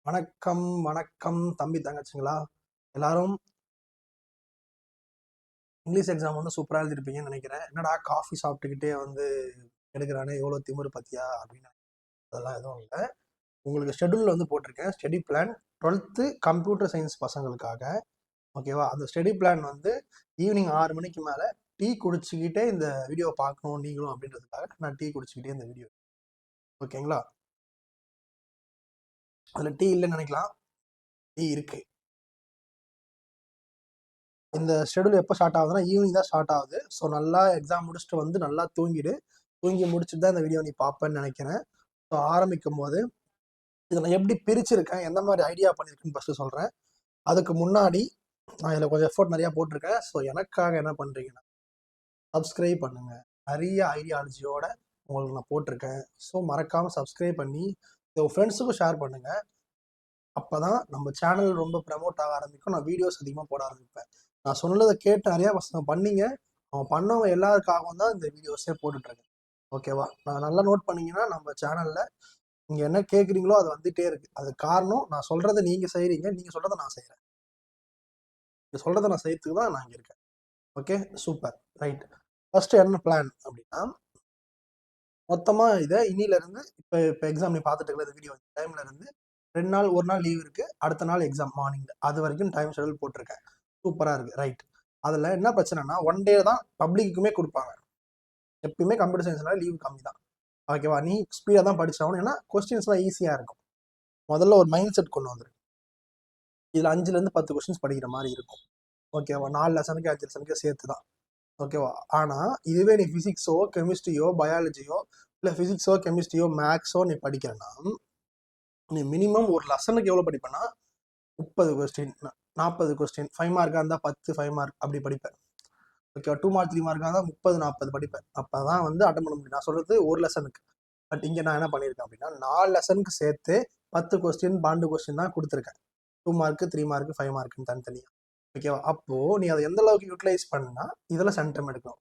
வணக்கம் வணக்கம் தம்பி தங்கச்சிங்களா. எல்லாரும் இங்கிலீஷ் எக்ஸாம் வந்து சூப்பராக எழுதிருப்பீங்கன்னு நினைக்கிறேன். என்னடா காஃபி சாப்பிட்டுக்கிட்டே வந்து எடுக்கிறானே எவ்வளோ திமிரு பத்தியா அப்படின்னு. அதெல்லாம் எதுவும் இல்லை. உங்களுக்கு ஷெடியூல் வந்து போட்டிருக்கேன். Study plan 12th computer science பசங்களுக்காக. ஓகேவா? அந்த ஸ்டடி பிளான் வந்து ஈவினிங் 6 மணிக்கு மேலே டீ குடிச்சிக்கிட்டே இந்த வீடியோ பார்க்கணும் நீங்களும் அப்படின்றதுக்காக நான் டீ குடிச்சிக்கிட்டே இந்த வீடியோ. ஓகேங்களா? அதில் டீ இல்லைன்னு நினைக்கலாம், டீ இருக்கு. இந்த ஷெடியூல் எப்போ ஸ்டார்ட் ஆகுதுன்னா ஈவினிங் தான் ஸ்டார்ட் ஆகுது. ஸோ நல்லா எக்ஸாம் முடிச்சுட்டு வந்து நல்லா தூங்கி முடிச்சுட்டு தான் இந்த வீடியோ நீ பார்ப்பேன்னு நினைக்கிறேன். ஸோ ஆரம்பிக்கும் போது இதில் நான் எப்படி பிரிச்சிருக்கேன், எந்த மாதிரி ஐடியா பண்ணியிருக்கேன்னு ஃபஸ்ட்டு சொல்கிறேன். அதுக்கு முன்னாடி நான் இதில் கொஞ்சம் எஃபோர்ட் நிறையா போட்டிருக்கேன். ஸோ எனக்காக என்ன பண்ணுறீங்கன்னா சப்ஸ்கிரைப் பண்ணுங்கள். நிறைய ஐடியாலஜியோட உங்களுக்கு நான் போட்டிருக்கேன். ஸோ மறக்காமல் சப்ஸ்கிரைப் பண்ணி உங்கள் ஃப்ரெண்ட்ஸுக்கும் ஷேர் பண்ணுங்கள். அப்போ தான் நம்ம சேனல் ரொம்ப ப்ரமோட் ஆக ஆரம்பிக்கும். நான் வீடியோஸ் அதிகமாக போட ஆரம்பிப்பேன். நான் சொன்னதை கேட்டு நிறையா பசங்க பண்ணீங்க. அவன் பண்ணவங்க எல்லாருக்காகவும் தான் இந்த வீடியோஸே போட்டுட்ருக்கேன். ஓகேவா? நான் நல்லா நோட் பண்ணிங்கன்னா நம்ம சேனலில் நீங்கள் என்ன கேட்குறீங்களோ அது வந்துகிட்டே இருக்குது. அது காரணம் நான் சொல்கிறத நீங்கள் செய்கிறீங்க, நீங்கள் சொல்கிறத நான் செய்கிறேன். நீங்கள் சொல்கிறத நான் செய்யறதுக்கு தான் நான் இங்கே இருக்கேன். Okay, super, right. ஃபஸ்ட்டு என்ன பிளான் அப்படின்னா, மொத்தமாக இதை இன்னிலேருந்து இப்போ எக்ஸாம் நீ பார்த்துட்டு இருக்கிற வீடியோ டைம்லேருந்து 2 நாள், 1 நாள் லீவ் இருக்குது, அடுத்த நாள் எக்ஸாம் மார்னிங், அது வரைக்கும் டைம் ஷெடியூல் போட்டிருக்கேன். சூப்பராக இருக்குது, ரைட். அதில் என்ன பிரச்சனைனா 1 டே தான் பப்ளிக்குமே கொடுப்பாங்க. எப்பயுமே கம்ப்யூட்டர் சயின்ஸ்னால லீவ் கம்மி தான். ஓகேவா? நீ ஸ்பீடாக தான் படிச்சாகணும். ஏன்னா கொஸ்டின்ஸ்லாம் ஈஸியாக இருக்கும். முதல்ல ஒரு மைண்ட் செட் கொண்டு வந்துரு. இதில் 5லேருந்து 10 கொஸ்டின்ஸ் படிக்கிற மாதிரி இருக்கும். ஓகேவா? 4 லெசனுக்கு 5 லெசனுக்கு சேர்த்து தான். ஓகேவா? ஆனால் இதுவே நீ ஃபிசிக்ஸோ கெமிஸ்ட்ரியோ பயாலஜியோ இல்லை ஃபிசிக்ஸோ கெமிஸ்ட்ரியோ மேக்ஸோ நீ படிக்கிறேன்னா நீ மினிமம் ஒரு லெசனுக்கு எவ்வளோ படிப்பேன்னா 30 கொஸ்டின், 40 கொஸ்டின், 5 மார்க்காக இருந்தால் 10, 5 மார்க் அப்படி படிப்பேன். ஓகேவா? 2 மார்க் 3 மார்க்காக இருந்தால் 30, 40 படிப்பேன். அப்போ தான் வந்து அட்டன் பண்ண முடியும். நான் சொல்கிறது ஒரு லெசனுக்கு. பட் இங்கே நான் என்ன பண்ணியிருக்கேன் அப்படின்னா 4 லெசனுக்கு சேர்த்து 10 கொஸ்டின் 12 கொஸ்டின் தான் கொடுத்துருக்கேன். 2 மார்க்கு 3 மார்க்கு 5 மார்க்குன்னு தனித்தனியாக. ஓகேவா? அப்போது நீ அதை எந்த அளவுக்கு யூட்டிலைஸ் பண்ணால் இதில் சென்டம் எடுக்கணும்.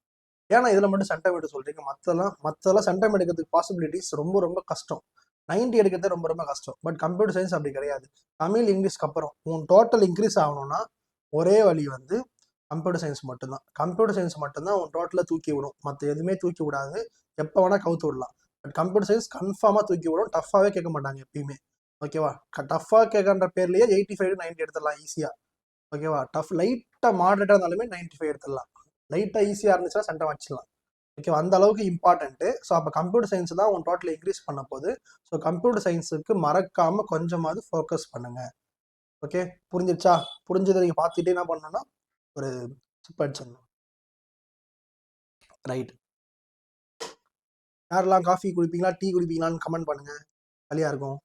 ஏன்னா இதில் மட்டும் சென்டம் எடுக்க சொல்கிறீங்க, மற்றெல்லாம் சென்டம் எடுக்கிறதுக்கு பாசிபிலிட்டிஸ் ரொம்ப ரொம்ப கஷ்டம். 90 எடுக்கிறது ரொம்ப ரொம்ப கஷ்டம். பட் கம்ப்யூட்டர் சயின்ஸ் அப்படி கிடையாது. தமிழ் இங்கிலீஷ்க்கு அப்புறம் உன் டோட்டல் இன்க்ரீஸ் ஆகணும்னா ஒரே வழி வந்து கம்ப்யூட்டர் சயின்ஸ் மட்டும்தான். கம்ப்யூட்டர் சயின்ஸ் மட்டும்தான் உன் டோட்டலாக தூக்கி விடும். மற்ற எதுவுமே தூக்கி விடாது. எப்போ வேணால் கவுத்து விடலாம். பட் கம்ப்யூட்டர் சயின்ஸ் கன்ஃபார்மாக தூக்கி விடும். டஃப்பாகவே கேட்க மாட்டாங்க எப்பயுமே. ஓகேவா? டஃப்பாக கேட்கன்ற பேர்லேயே 85 90 எடுத்துடலாம் ஈஸியாக. ஓகேவா? லைட்டாக மாடரேட்டாக இருந்தாலுமே 95 எடுத்துடலாம். லைட்டாக ஈஸியாக இருந்துச்சுன்னா சென்டம் வச்சிடலாம். ஓகேவா? அந்த அளவுக்கு இம்பார்ட்டன்ட்டு. ஸோ அப்போ கம்ப்யூட்டர் சயின்ஸ் தான் உன் டோட்டல் இன்க்ரீஸ் பண்ண போது. ஸோ கம்ப்யூட்டர் சயின்ஸுக்கு மறக்காமல் கொஞ்சமாவது ஃபோக்கஸ் பண்ணுங்கள். ஓகே, புரிஞ்சிருச்சா? புரிஞ்சதை நீங்கள் பார்த்துட்டே என்ன பண்ணணும்னா ஒரு சிப் அடிச்சிடணும். ரைட். யாரெல்லாம் காஃபி குடிப்பீங்களா டீ குடிப்பீங்களான்னு கமெண்ட் பண்ணுங்கள், ஜாலியாக இருக்கும்.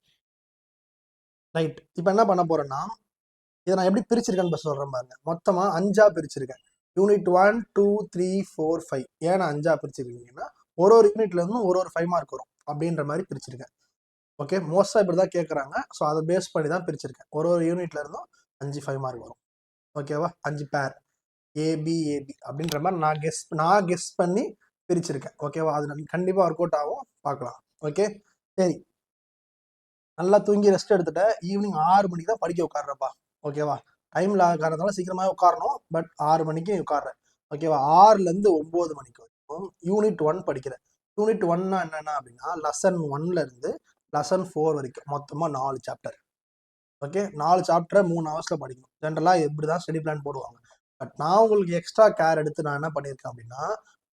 ரைட். இப்போ என்ன பண்ண போகிறேன்னா இதை நான் எப்படி பிரிச்சிருக்கேன்னு பஸ் சொல்கிறேன் பாருங்க. மொத்தமாக 5ஆக பிரிச்சிருக்கேன். யூனிட் 1, 2, 3, 4, 5. ஏன்னா 5ஆக பிரிச்சிருக்கீங்கன்னா ஒரு யூனிட்லேருந்தும் ஒரு 5 மார்க் வரும் அப்படின்ற மாதிரி பிரிச்சிருக்கேன். ஓகே, மோஸ்ட்டாக இப்படி தான் கேட்குறாங்க. ஸோ அதை பேஸ் பண்ணி தான் பிரிச்சிருக்கேன். ஒரு யூனிட்ல இருந்தும் 5 மார்க் வரும். ஓகேவா? 5 பேர் ஏபி அப்படின்ற மாதிரி நான் கெஸ் பண்ணி பிரிச்சிருக்கேன். ஓகேவா? அது கண்டிப்பாக ஒர்க் அவுட் ஆகும், பார்க்கலாம். ஓகே, சரி. நல்லா தூங்கி ரெஸ்ட் எடுத்துட்டேன். ஈவினிங் 6 மணிக்கு தான் படிக்க உட்காடுறப்பா. ஓகேவா? டைமில் காரணத்தால சீக்கிரமாக உட்காரணும். பட் 6 மணிக்கு உட்காடுறேன். ஓகேவா? 6லேருந்து 9 மணிக்கு வரைக்கும் யூனிட் 1 படிக்கிறேன். யூனிட் 1னா என்னென்ன அப்படின்னா லெசன் 1லேருந்து லெசன் 4 வரைக்கும் மொத்தமாக 4 சாப்டர். ஓகே, 4 சாப்டரை 3 ஹவர்ஸில் படிக்கணும். ஜென்ரலாக இப்படி தான் ஸ்டடி பிளான் போடுவாங்க. பட் நான் உங்களுக்கு எக்ஸ்ட்ரா கேர் எடுத்து நான் என்ன பண்ணியிருக்கேன் அப்படின்னா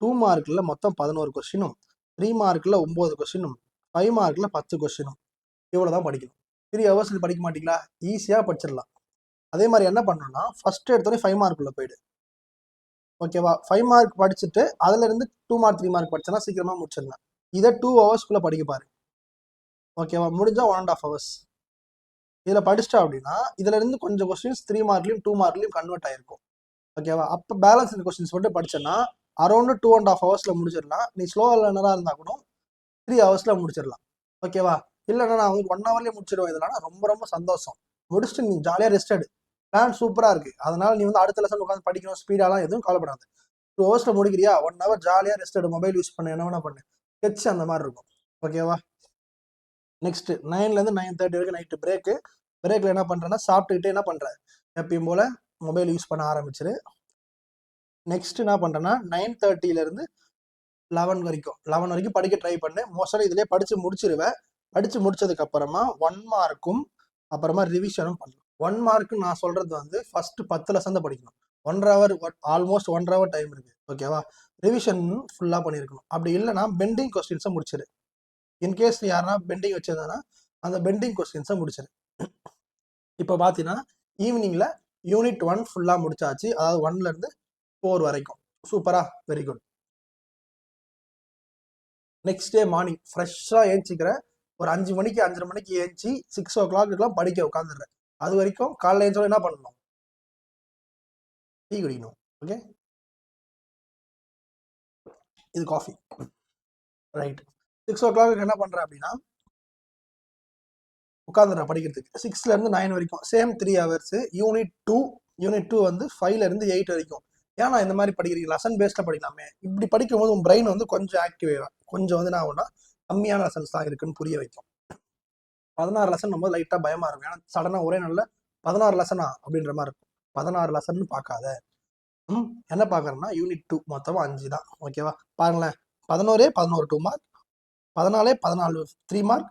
2 மார்க்கில் மொத்தம் 11 கொஸ்டினும், 3 மார்க்கில் 9 கொஸ்டினும், 5 மார்க்கில் 10 கொஸ்டினும் இவ்வளோ தான் படிக்கணும். 3 ஹவர்ஸில் படிக்க மாட்டீங்களா? ஈஸியாக படிச்சிடலாம். அதே மாதிரி என்ன பண்ணணும்னா ஃபஸ்ட்டு எடுத்தோடனே 5 மார்க்குள்ளே போயிடு. ஓகேவா? 5 மார்க் படிச்சுட்டு அதுலேருந்து 2 மார்க் 3 மார்க் படிச்சேன்னா சீக்கிரமாக முடிச்சிடலாம். இதை 2 ஹவர்ஸ்க்குள்ளே படிக்க பாரு. ஓகேவா? முடிஞ்சால் 1.5 ஹவர்ஸ் இதில் படிச்சிட்டா அப்படின்னா இதுலேருந்து கொஞ்சம் கொஸ்டின்ஸ் 3 மார்க்லையும் 2 மார்க்லையும் கன்வெர்ட் ஆகிருக்கும். ஓகேவா? அப்போ பேலன்ஸ் இந்த கொஸ்டின்ஸ் மட்டும் படிச்சேன்னா அரௌண்ட் 2.5 ஹவர்ஸில் முடிச்சிடலாம். நீ ஸ்லோ லேர்னராக இருந்தால் கூட 3 ஹவர்ஸில் முடிச்சிடலாம். ஓகேவா? இல்லைன்னா நான் வந்து 1 ஹவர்லேயே முடிச்சிடுவேன். இதெல்லாம் ரொம்ப ரொம்ப சந்தோஷம். முடிச்சுட்டு நீ ஜாலியாக ரெஸ்ட் எடு. பிளான் சூப்பராக இருக்குது. அதனால் நீ வந்து அடுத்த லெசன் உட்காந்து படிக்கணும் ஸ்பீடாலாம் எதுவும் கவலைப்படாது. 2 ஹவர்ஸில் முடிக்கிறியா? 1 ஹவர் ஜாலியாக ரெஸ்ட் எடு. மொபைல் யூஸ் பண்ணு, என்ன வேணா பண்ணு. ஸ்கெட்ச் அந்த மாதிரி இருக்கும். ஓகேவா? நெக்ஸ்ட்டு 9லேருந்து 9:30 வரைக்கும் நைட்டு பிரேக்கு. பிரேக்கில் என்ன பண்ணுறேன்னா சாப்பிட்டுக்கிட்டே என்ன பண்ணுறேன் எப்பயும் போல் மொபைல் யூஸ் பண்ண ஆரம்பிச்சிரு. நெக்ஸ்ட் என்ன பண்ணுறேன்னா 9:30 11 வரைக்கும் படிக்க ட்ரை பண்ணேன். மோஸ்ட்டாக இதிலே படித்து முடிச்சிருவேன். படித்து முடிச்சதுக்கப்புறமா 1 மார்க்கும் அப்புறமா ரிவிஷனும் பண்ணலாம். 1 மார்க்கு நான் சொல்கிறது வந்து ஃபஸ்ட்டு 10 லெசன் தான் படிக்கணும். 1 ஹவர் ஆல்மோஸ்ட் 1 ஹவர் டைம் இருக்குது. ஓகேவா? ரிவிஷன் ஃபுல்லாக பண்ணியிருக்கணும். அப்படி இல்லைனா பெண்டிங் கொஸ்டின்ஸை முடிச்சிரு. இன்கேஸ் யாருன்னா பெண்டிங் வச்சிருந்தானா அந்த பெண்டிங் கொஸ்டின்ஸை முடிச்சிரு. இப்போ பார்த்தீங்கன்னா ஈவினிங்கில் யூனிட் 1 ஃபுல்லாக முடிச்சாச்சு. அதாவது 1லேருந்து 4 வரைக்கும். சூப்பரா, very good. Next day morning ஃப்ரெஷ்ஷாக ஏஞ்சிக்கிறேன். ஒரு 5 மணிக்கு 5:30 மணிக்கு ஏஞ்சி 6 o'clock படிக்க உட்காந்துடுறேன். அது வரைக்கும் காலைல ஏஞ்சோட என்ன பண்ணணும்? டீ குடிக்கணும். ஓகே, இது காஃபி. ரைட். 6 o'clock என்ன பண்ணுறேன் அப்படின்னா உட்காந்துடுறேன் படிக்கிறதுக்கு. 6லேருந்து 9 வரைக்கும் சேம் 3 hours. யூனிட் 2 வந்து 5லேருந்து 8 வரைக்கும். ஏன்னா இந்த மாதிரி படிக்கிறீங்க, லெசன் பேஸ்டில் படிக்கலாமே. இப்படி படிக்கும்போது உன் பிரெயின் வந்து கொஞ்சம் ஆக்டிவ் ஆகும். கொஞ்சம் வந்து என்ன ஆகும்னா கம்மியான லெசன்ஸ் தான் இருக்குன்னு புரிய வைக்கும். 16 லெசன் நம்ம லைட்டாக பயமாக இருக்கும். ஏன்னா சடனாக ஒரே நாளில் 16 லெசனா அப்படின்ற மாதிரி இருக்கும். 16 லெசன் பார்க்காத. என்ன பார்க்குறேன்னா யூனிட் 2 மொத்தமாக 5 தான். ஓகேவா? பாருங்களேன், 11 2 மார்க், 14 3 மார்க்,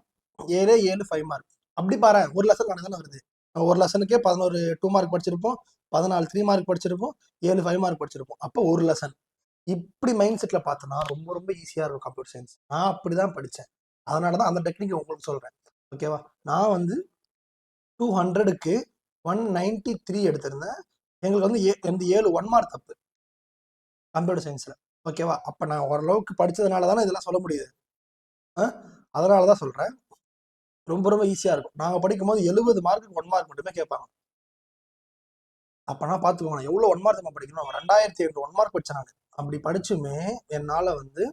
7 5 மார்க். அப்படி பாரு, ஒரு லெசன் கணக்கு தானே வருது. ஒரு லெசனுக்கே 11 2 மார்க் படிச்சிருப்போம், 14 3 மார்க் படிச்சிருப்போம், 7 5 மார்க் படிச்சிருப்போம். அப்போ ஒரு லெசன். இப்படி மைண்ட் செட்டில் பார்த்தோன்னா ரொம்ப ரொம்ப ஈஸியாக இருக்கும் கம்ப்யூட்டர் சயின்ஸ். நான் அப்படி தான் படித்தேன். அதனால தான் அந்த டெக்னிக் உங்களுக்கு சொல்கிறேன். ஓகேவா? நான் வந்து 200க்கு 193 எடுத்திருந்தேன். எங்களுக்கு வந்து எந்த 7 1 மார்க் தப்பு கம்ப்யூட்டர் சயின்ஸில். ஓகேவா? அப்போ நான் ஓரளவுக்கு படித்ததுனால தானே இதெல்லாம் சொல்ல முடியுது. அதனால தான் சொல்கிறேன், ரொம்ப ரொம்ப ஈஸியாக இருக்கும். நாங்கள் படிக்கும்போது 70 மார்க்குக்கு 1 மார்க் மட்டுமே கேட்பாங்க. அப்போனா பார்த்துக்கோங்க எவ்வளோ 1 மார்க் நம்ம படிக்கணும். 2800 1 மார்க் படித்தேன் நான். அப்படி படிச்சுமே என்னால் வந்து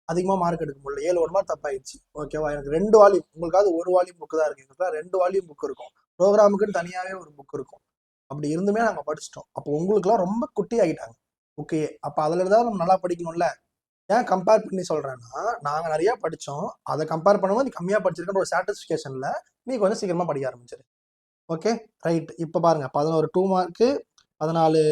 அதிகமாக மார்க் எடுக்க முடியல. 7 1 மார்க் தப்பாயிடுச்சு. ஓகேவா? எனக்கு 2 வால்யூம், உங்களுக்காவது 1 வால்யூம் புக்கு தான் இருக்குது. எங்களுக்கு 2 வால்யூம் புக் இருக்கும். ப்ரோக்ராமுக்குன்னு தனியாகவே ஒரு புக் இருக்கும். அப்படி இருந்துமே நாங்கள் படிச்சிட்டோம். அப்போ உங்களுக்குலாம் ரொம்ப குட்டி ஆகிட்டாங்க புக்கையே. அப்போ அதில் இருந்தால் நம்ம நல்லா படிக்கணும்ல. ஏன் கம்பேர் பண்ணி சொல்கிறேன்னா, நாங்கள் நிறையா படித்தோம். அதை கம்பேர் பண்ணும்போது நீ கம்மியாக படிச்சிருக்கிற ஒரு சாட்டிஸ்ஃபிகேஷனில் நீ கொஞ்சம் சீக்கிரமாக படிக்க ஆரம்பிச்சிரு. Okay, right. இப்போ பாருங்கள், 11 2 மார்க்கு, 14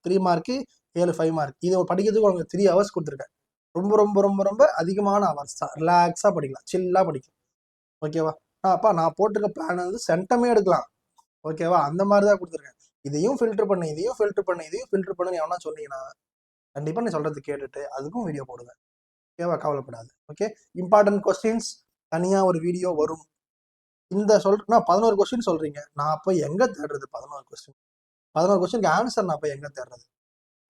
3 மார்க்கு, 7 5 மார்க். இது படிக்கிறதுக்கு உங்களுக்கு 3 hours கொடுத்துருக்கேன். ரொம்ப ரொம்ப ரொம்ப ரொம்ப அதிகமான ஹவர்ஸ் தான். ரிலாக்ஸாக படிக்கலாம், சில்லாக படிக்கலாம். ஓகேவா? அப்பா நான் போட்டிருக்க பிளான் வந்து சென்டமே எடுக்கலாம். ஓகேவா? அந்த மாதிரி தான் கொடுத்துருக்கேன். இதையும் ஃபில்டர் பண்ணு, இதையும் ஃபில்டர் பண்ணு, இதையும் ஃபில்டர் பண்ணு எவனா சொன்னீங்கன்னா கண்டிப்பாக நீ சொல்கிறது கேட்டுட்டு அதுக்கும் வீடியோ போடுவேன். ஓகேவா? கவலைப்படாது. ஓகே, இம்பார்ட்டன்ட் கொஸ்டின்ஸ் தனியாக ஒரு வீடியோ வரும். இந்த நான் 11 கொஸ்டின் சொல்கிறீங்க, நான் அப்போ எங்கே தேடுறது? 11 கொஸ்டினுக்கு ஆன்சர் நான் போய் எங்கே தேடுறது?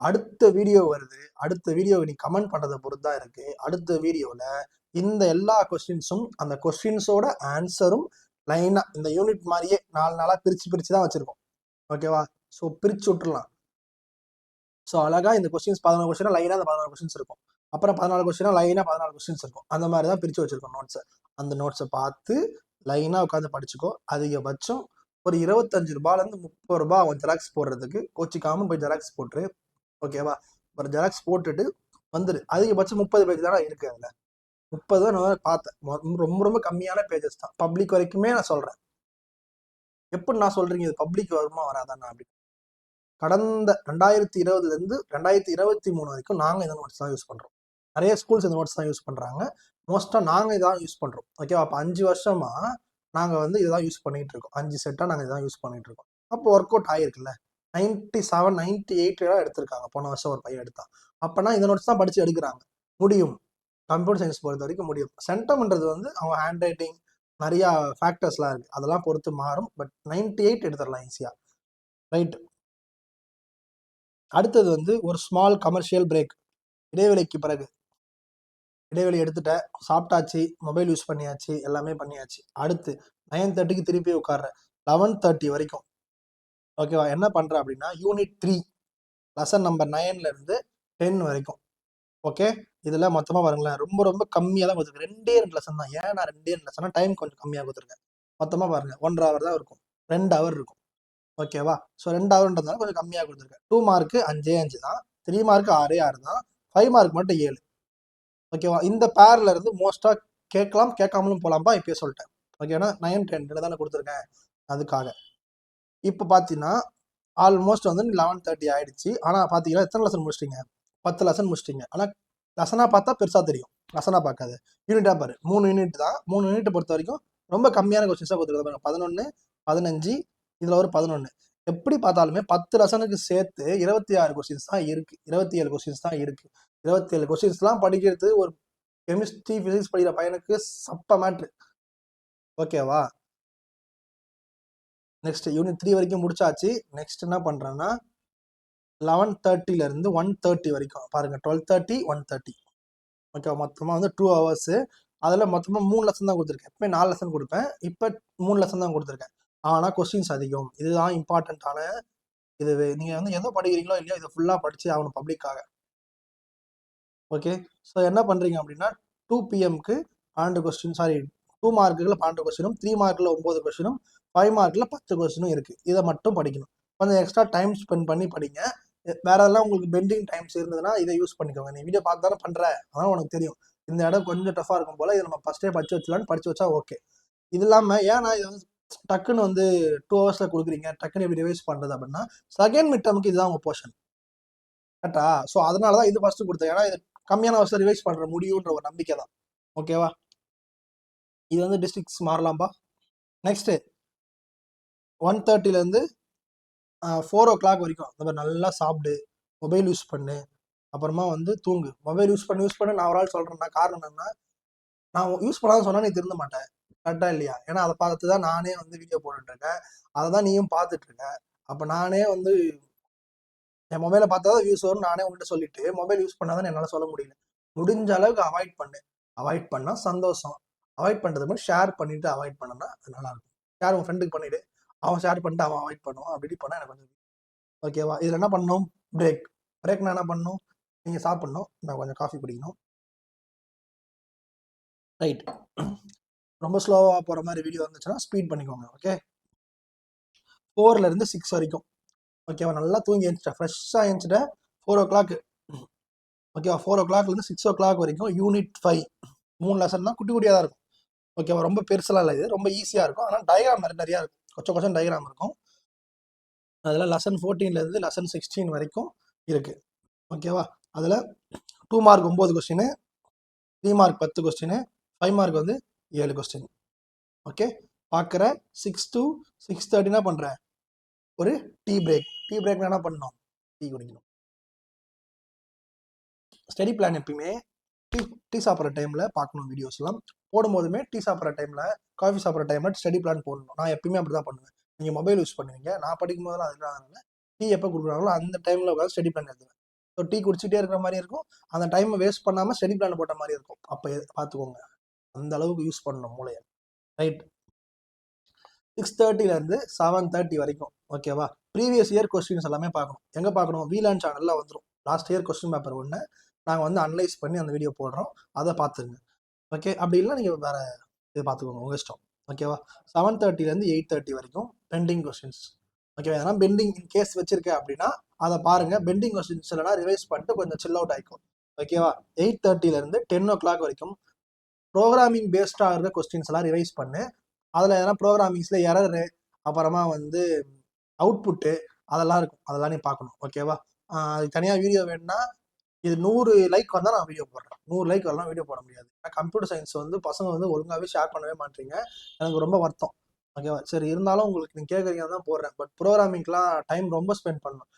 அடுத்த வீடியோ வருது. அடுத்த வீடியோ நீ கமெண்ட் பண்ணுறதை பொறுத்து தான் இருக்குது. அடுத்த வீடியோவில் இந்த எல்லா கொஸ்டின்ஸும் அந்த கொஸ்டின்ஸோட ஆன்சரும் லைனாக இந்த யூனிட் மாதிரியே 4 நாளாக பிரித்து தான் வச்சுருக்கோம். ஓகேவா? ஸோ பிரித்து விட்டுடலாம். ஸோ அழகாக இந்த கொஸ்டின்ஸ் 11 கொஸ்டினாக லைனாக அந்த 14 கொஸ்டின்ஸ் இருக்கும். அப்புறம் 14 கொஸ்டினாக லைனாக 14 கொஸ்டின்ஸ் இருக்கும். அந்த மாதிரி தான் பிரித்து வச்சுருக்கோம் நோட்ஸை. அந்த நோட்ஸை பார்த்து லைனாக உட்காந்து படிச்சுக்கோ. அதிகபட்சம் ஒரு 25 ரூபாயிலேருந்து 30 ரூபா அவன் ஜெராக்ஸ் போடுறதுக்கு கோச்சிக்காமல் போய் ஜெராக்ஸ் போட்டுரு. ஓகேவா? ஒரு ஜெராக்ஸ் போட்டுட்டு வந்துடு. அதிகபட்சம் 30 பேஜ் தானே இருக்குது. அதில் 30 தான் நான் பார்த்தேன். ரொம்ப ரொம்ப கம்மியான பேஜஸ் தான். பப்ளிக் வரைக்குமே நான் சொல்கிறேன். எப்படி நான் சொல்கிறீங்க இது பப்ளிக் வருமா வராதான்? அப்படி கடந்த 2020லேருந்து 2023 வரைக்கும் நாங்கள் இந்த நோட்ஸ் தான் யூஸ் பண்ணுறோம். நிறைய ஸ்கூல்ஸ் இந்த நோட்ஸ் தான் யூஸ் பண்ணுறாங்க. மோஸ்ட்டாக நாங்கள் இதான் யூஸ் பண்ணுறோம். ஓகேவா? அப்போ 5 வருஷமாக நாங்கள் வந்து இதான் யூஸ் பண்ணிகிட்டு இருக்கோம். 5 செட்டாக நாங்கள் இதான் யூஸ் பண்ணிகிட்டு இருக்கோம். அப்போ ஒர்க் அவுட் ஆகிருக்குல்ல. 97 98 எடுத்திருக்காங்க போன வருஷம் ஒரு பையன் எடுத்தான். அப்போனா இந்த நோட்ஸ் தான் படித்து எடுக்கிறாங்க. முடியும். கம்ப்யூட்டர் சயின்ஸ் பொறுத்த வரைக்கும் முடியும். சென்டம்ன்றது வந்து அவங்க ஹேண்ட் ரைட்டிங் நிறையா ஃபேக்டர்ஸ்லாம் இருக்குது, அதெல்லாம் பொறுத்து மாறும். பட் 98 எடுத்துடலாம் ஈஸியாக. ரைட். அடுத்தது வந்து ஒரு ஸ்மால் கமர்ஷியல் பிரேக். இடைவெளிக்கு பிறகு இடைவெளி எடுத்துட்டேன், சாப்பிட்டாச்சு, மொபைல் யூஸ் பண்ணியாச்சு, எல்லாமே பண்ணியாச்சு. அடுத்து 9:30க்கு திருப்பி உட்கார்றேன். 11:30 வரைக்கும். ஓகேவா? என்ன பண்ணுறேன் அப்படின்னா யூனிட் 3 லெசன் நம்பர் 9லேருந்து 10 வரைக்கும். ஓகே, இதில் மொத்தமாக பாருங்களேன், ரொம்ப ரொம்ப கம்மியாக தான் கொடுத்துருக்கேன். 2 லெசன் தான். ஏன் நான் 2 லெசனா டைம் கொஞ்சம் கம்மியாக கொடுத்துருக்கேன். மொத்தமாக பாருங்கள் 1.5 hour தான் இருக்கும். 2 hour இருக்கும். ஓகேவா? ஸோ 2 hourன்றதுனால கொஞ்சம் கம்மியாக கொடுத்துருக்கேன். 2 மார்க்கு 5 தான், 3 மார்க்கு 6 தான், 5 மார்க் மட்டும் 7. ஓகேவா? இந்த பேர்ல இருந்து மோஸ்ட்டாக கேட்கலாம், கேட்காமலும் போகலாம்ப்பா. இப்பயே சொல்லிட்டேன். ஓகேனா 9 10 தானே கொடுத்துருக்கேன். அதுக்காக. இப்போ பார்த்தீங்கன்னா ஆல்மோஸ்ட் வந்து 11:30 ஆயிடுச்சு. ஆனால் பார்த்தீங்கன்னா எத்தனை லெசன் முடிச்சிட்டீங்க? 10 லெசன் முடிச்சிட்டீங்க. ஆனால் லெசனாக பார்த்தா பெருசாக தெரியும், லெசனாக பார்க்காது. யூனிட்டாக பாரு, 3 யூனிட் தான். 3 யூனிட்டை பொறுத்த வரைக்கும் ரொம்ப கம்மியான கொஸ்டின்ஸாக கொடுத்துருக்காங்க. 11, 15, இதில் ஒரு 11. எப்படி பார்த்தாலுமே 10 லெசனுக்கு சேர்த்து 26 கொஸ்டின்ஸ் தான் இருக்கு, 27 கொஸ்டின்ஸ் தான் இருக்கு. 27 கொஸ்டின்ஸ்லாம் படிக்கிறது ஒரு கெமிஸ்ட்ரி பிசிக்ஸ் படிக்கிற பையனுக்கு சப்ப மேட்ரு. ஓகேவா? நெக்ஸ்ட் யூனிட் 3 வரைக்கும் முடிச்சாச்சு. நெக்ஸ்ட் என்ன பண்றேன்னா 11:30 இருந்து 1:30 வரைக்கும் பாருங்க. 12:30, 1:30. ஓகே, மொத்தமாக வந்து 2 hours. அதில் மொத்தமாக 3 லெசன் தான் கொடுத்துருக்கேன். எப்பவுமே 4 லெசன் கொடுப்பேன், இப்போ 3 லெசன் தான் கொடுத்துருக்கேன். ஆனால் கொஸ்டின்ஸ் அதிகம். இதுதான் இம்பார்ட்டண்ட்டான இது. நீங்கள் வந்து எதோ படிக்கிறீங்களோ இல்லையோ இதை ஃபுல்லாக படிச்சு ஆகணும் பப்ளிக்காக. ஓகே, ஸோ என்ன பண்ணுறீங்க அப்படின்னா 2 PM-க்கு 12 கொஸ்டின், சாரி 2 மார்க்குகளில் 12 கொஸ்டினும், 3 மார்க்கில் 9 கொஸ்டினும், 5 மார்க்கில் 10 கொஸ்டினும் இருக்குது. இதை மட்டும் படிக்கணும். கொஞ்சம் எக்ஸ்ட்ரா டைம் ஸ்பெண்ட் பண்ணி படிங்க. வேற எல்லாம் உங்களுக்கு பெண்டிங் டைம்ஸ் இருந்ததுன்னா இதை யூஸ் பண்ணிக்கோங்க. நீ வீடியோ பார்த்து தானே பண்ணுற, அதான் உனக்கு தெரியும் இந்த இடம் கொஞ்சம் டஃபாக இருக்கும் போல், இதை நம்ம ஃபஸ்ட்டே படிச்சு வச்சலான்னு படிச்சு வச்சா ஓகே. இது இல்லாமல் ஏன்னா இது வந்து டக்குன்னு வந்து 2 ஹவர்ஸில் கொடுக்குறீங்க, டக்குன்னு எப்படி ரிவைஸ் பண்ணுறது அப்படின்னா செகண்ட் மிட் டர்முக்கு இதுதான் உங்கள் போர்ஷன் கரெக்டா? ஸோ அதனால தான் இது ஃபஸ்ட்டு கொடுத்தேன். ஏன்னா இது கம்மியான வருஷம் ரிவைஸ் பண்ணுற முடியுன்ற ஒரு நம்பிக்கை தான். ஓகேவா? இது வந்து டிஸ்ட்ரிக்ட்ஸ் மாறலாம்பா. நெக்ஸ்ட்டு 1:30 4 o'clock வரைக்கும் இந்த மாதிரி நல்லா சாப்பிடு, மொபைல் யூஸ் பண்ணு, அப்புறமா வந்து தூங்கு. மொபைல் யூஸ் பண்ணு நான் ஒரு ஆள் சொல்கிறேன்னா காரணம் என்னன்னா, நான் யூஸ் பண்ணாதான் சொன்னால் நீ திருந்த மாட்டேன், கரெக்டா இல்லையா? ஏன்னா அதை பார்த்து தான் நானே வந்து வீடியோ போட்டுட்ருக்கேன், அதை தான் நீயும் பார்த்துட்ருக்க. அப்போ நானே வந்து என் மொபைலை பார்த்தா தான் வியூஸ் வரும் நானே உங்கள்கிட்ட சொல்லிட்டு மொபைல் யூஸ் பண்ணாதான் என்னால் சொல்ல முடியல. முடிஞ்ச அளவுக்கு அவாய்ட் பண்ணு. அவாய்ட் பண்ணால் சந்தோஷம். அவாய்ட் பண்ணுறது மட்டும் ஷேர் பண்ணிவிட்டு அவாய்ட் பண்ணனா அது நல்லாயிருக்கும். ஷேர் உங்கள் ஃப்ரெண்டுக்கு பண்ணிவிடு, அவன் ஷேர் பண்ணிட்டு அவன் அவாய்ட் பண்ணுவான். அப்படி பண்ணால் எனக்கு கொஞ்சம் ஓகேவா? இதில் என்ன பண்ணணும்? பிரேக் நான் என்ன பண்ணணும்? நீங்கள் சாப்பிட்ணும், நான் கொஞ்சம் காஃபி குடிக்கணும். ரைட், ரொம்ப ஸ்லோவாக போகிற மாதிரி வீடியோ வந்துச்சுன்னா ஸ்பீட் பண்ணிக்கோங்க. ஓகே, 4 to 6 வரைக்கும் ஓகேவா? நல்லா தூங்கி எழுந்துட்டேன், ஃப்ரெஷ்ஷாக எழுந்துட்டேன். 4 o'clock ஓகேவா? 4 o'clock 6 o'clock வரைக்கும் யூனிட் 5 3 லெசன் தான், குட்டி குட்டியாக தான் இருக்கும். ஓகேவா? ரொம்ப பெருசெல்லாம் இல்லை, இது ரொம்ப ஈஸியாக இருக்கும். ஆனால் டயக்ராம் நிறையா இருக்கும், கொஞ்சம் டயக்ராம் இருக்கும். அதில் லெசன் 14 லெசன் 16 வரைக்கும் இருக்குது. ஓகேவா? அதில் 2 mark 9 question, 3 mark 10 question, 5 mark வந்து 7 கொஸ்டின். ஓகே, பார்க்குற 6 to 6:30 என்ன பண்ணுறேன்? ஒரு டீ பிரேக் என்ன பண்ணணும்? டீ குடிக்கணும். ஸ்டடி பிளான் எப்பயுமே டீ சாப்பிட்ற டைமில் பார்க்கணும். வீடியோஸ்லாம் போடும்போதுமே டீ சாப்பிட்ற டைமில், காஃபி சாப்பிட்ற டைமில் ஸ்டடி பிளான் போடணும். நான் எப்பயுமே அப்படி தான் பண்ணுவேன். நீங்கள் மொபைல் யூஸ் பண்ணுவீங்க, நான் படிக்கும் போதெல்லாம் அதுக்காக டீ எப்போ கொடுக்குறாங்களோ அந்த டைமில் உட்காந்து ஸ்டடி பிளான் எழுதுவேன். ஸோ டீ குடிச்சிட்டே இருக்கிற மாதிரி இருக்கும், அந்த டைமை வேஸ்ட் பண்ணாமல் ஸ்டடி பிளான் போட்ட மாதிரி இருக்கும். அப்போ பார்த்துக்கோங்க, அந்த அளவுக்கு யூஸ் பண்ணணும் மூளையை. ரைட், 6:30 7:30 வரைக்கும் ஓகேவா? ப்ரீவியஸ் இயர் கொஸ்டின்ஸ் எல்லாமே பார்க்கணும். எங்கே பார்க்கணும்? வீலான் சேனலில் வந்துடும். லாஸ்ட் இயர் கொஸ்டின் பேப்பர் ஒன்று நாங்கள் வந்து அனலைஸ் பண்ணி அந்த வீடியோ போடுறோம், அதை பார்த்துருங்க. ஓகே, அப்படி இல்லை நீங்கள் வேறு இது பார்த்துக்கோங்க, உங்கள் இஷ்டம். ஓகேவா? 7:30 8:30 வரைக்கும் பெண்டிங் கொஸ்டின்ஸ். ஓகேவா? ஏன்னா பெண்டிங் இன் கேஸ் வச்சிருக்கேன் அப்படின்னா அதை பாருங்கள். பெண்டிங் கொஸ்டின்ஸ் இல்லைனா ரிவைஸ் பண்ணிட்டு கொஞ்சம் சில் அவுட் ஆகிக்கும். ஓகேவா? 8:30 10 o'clock வரைக்கும் ப்ரோக்ராமிங் பேஸ்டாக இருக்க கொஸ்டின்ஸ் எல்லாம் ரிவைஸ் பண்ணு. அதில் எதனா ப்ரோக்ராமிங்ஸில் எரரு, அப்புறமா வந்து அவுட்புட்டு அதெல்லாம் இருக்கும், அதெல்லாம் நீ பார்க்கணும். ஓகேவா? அது தனியாக வீடியோ வேணும்னா இது 100 லைக் வந்தால் நான் வீடியோ போடுறேன். 100 லைக் வரலாம் வீடியோ போட முடியாது. கம்ப்யூட்டர் சயின்ஸ் வந்து பசங்க வந்து ஒழுங்காகவே ஷேர் பண்ணவே மாட்டீங்க, எனக்கு ரொம்ப வருத்தம். ஓகேவா? சரி, இருந்தாலும் உங்களுக்கு நீங்கள் கேட்குறீங்க தான் போடுறேன். பட் ப்ரோக்ராமிங்லாம் டைம் ரொம்ப ஸ்பெண்ட் பண்ணணும்.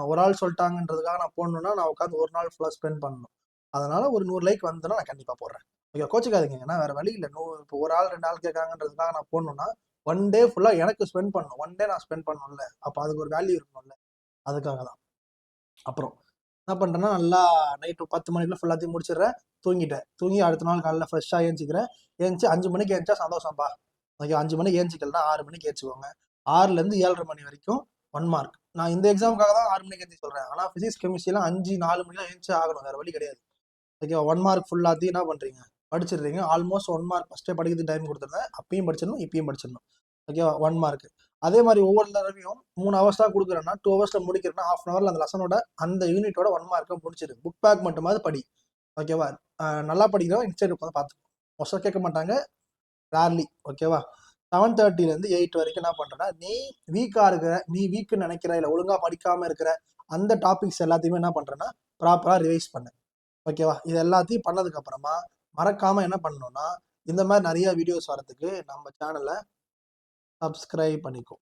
ஒரு ஆள் சொல்லிட்டாங்கன்றதுக்காக நான் போடணுன்னா நான் உட்காந்து ஒரு நாள் ஃபுல்லாக ஸ்பெண்ட் பண்ணணும். அதனால் ஒரு 100 லைக் வந்ததுன்னா நான் கண்டிப்பாக போடுறேன். ஓகே, கோச்சிக்காதீங்க, ஏன்னா வேறு வழி இல்லை. இப்போ ஒரு ஆள் 2 ஆள் கேட்காங்கன்றதுக்காக நான் போடணுன்னா 1 டே ஃபுல்லாக எனக்கு ஸ்பெண்ட் பண்ணணும். 1 டே நான் ஸ்பெண்ட் பண்ணணும்ல, அப்போ அதுக்கு ஒரு வேல்யூ இருக்கணும்ல, அதுக்காக தான். அப்புறம் என்ன பண்ணுறேன்னா நல்லா நைட்டு 10 மணிக்குள்ள ஃபுல்லாத்தையும் முடிச்சிடுறேன். தூங்கி அடுத்த நாள் காலையில் ஃப்ரெஷ்ஷாக ஏஞ்சிக்கிறேன். 5 மணிக்கு ஏஞ்சிச்சா சந்தோஷம்ப்பா. ஓகே, 5 மணிக்கு ஏஞ்சிக்கலன்னா 6 மணிக்கு ஏஞ்சிக்கோங்க. 6 to 7:30 மணி வரைக்கும் 1 மார்க். நான் இந்த எக்ஸாமுக்காக தான் 6 மணிக்கு ஏஞ்சி சொல்கிறேன். ஆனால் ஃபிசிக்ஸ் கெமிஸ்ட்ரிலாம் 5 4 மணிலாம் ஏஞ்சி ஆகணும், வேறு வழி கிடையாது. ஓகேவா? 1 மார்க் ஃபுல்லாத்தையும் என்ன பண்ணுறீங்க? படிச்சிடுறீங்க. ஆல்மோஸ்ட் 1 மார்க் ஃபஸ்ட்டே படிக்கிறதுக்கு டைம் கொடுத்துருந்தேன், அப்பயும் படிச்சிடணும், இப்பயும் படிச்சிடணும். ஓகேவா? 1 மார்க். அதே மாதிரி ஒவ்வொரு தடவையும் 3 hours தான் கொடுக்குறேன்னா 2 hours முடிக்கிறேன்னா ½ an hour அந்த லெசனோட அந்த யூனிட்டோட 1 மார்க்கை முடிச்சிடு. புக் பேக் மட்டுமாவது படி. ஓகேவா? நல்லா படிக்கிறோம் இன்ஸ்டன்ட் உட்காந்து பார்த்துக்கோ. மோஸ்ட்டாக கேட்க மாட்டாங்க, ரேர்லி. ஓகேவா? 7:30லேருந்து 8 வரைக்கும் என்ன பண்றேன்னா, நீ வீக்குன்னு நினைக்கிற, இல்லை ஒழுங்கா படிக்காம இருக்கிற அந்த டாபிக்ஸ் எல்லாத்தையுமே என்ன பண்றேன்னா ப்ராப்பரா ரிவைஸ் பண்ணு. ஓகேவா? இது எல்லாத்தையும் பண்ணதுக்கு அப்புறமா மறக்காம என்ன பண்ணணும்னா, இந்த மாதிரி நிறைய வீடியோஸ் வரதுக்கு நம்ம சேனலை சப்ஸ்கிரைப் பண்ணிக்கோ.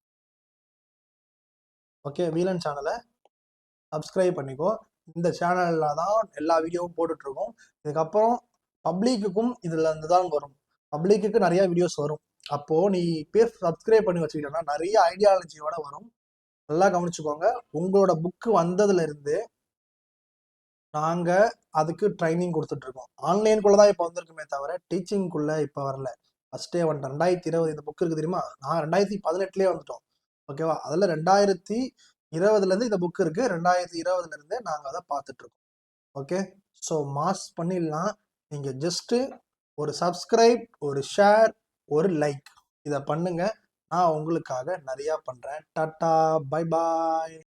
ஓகே, வீலன் சேனலை சப்ஸ்கிரைப் பண்ணிக்கோ. இந்த சேனல்ல தான் எல்லா வீடியோவும் போட்டுட்டு இருக்கோம். இதுக்கப்புறம் பப்ளிக்குக்கும் இதுல இருந்து தான் வரும். பப்ளிக்கு நிறைய வீடியோஸ் வரும். அப்போ நீ பேர் சப்ஸ்கிரைப் பண்ணி வச்சுக்கிட்டோம்னா நிறைய ஐடியாலஜியோட வரும். நல்லா கவனிச்சுக்கோங்க. உங்களோட புக்கு வந்ததுல இருந்து நாங்க அதுக்கு ட்ரைனிங் கொடுத்துட்டு இருக்கோம். ஆன்லைனுக்குள்ள தான் இப்போ வந்திருக்குமே தவிர டீச்சிங்குள்ள இப்போ வரல. ஃபர்ஸ்டே வந்துட்டோம். 2020 இந்த புக் இருக்கு தெரியுமா? நான் 2018லயே வந்துட்டோம். ஓகேவா? அதில் 2020லேருந்து இந்த புக் இருக்கு. 2020லேருந்தே நாங்கள் அதை பார்த்துட்டு இருக்கோம். ஓகே, ஸோ மாஸ் பண்ணிடலாம். நீங்கள் ஜஸ்ட்டு ஒரு சப்ஸ்கிரைப், ஒரு ஷேர், ஒரு லைக் இதை பண்ணுங்க. நான் உங்களுக்காக நிறையா பண்ணுறேன். Tata, bye bye.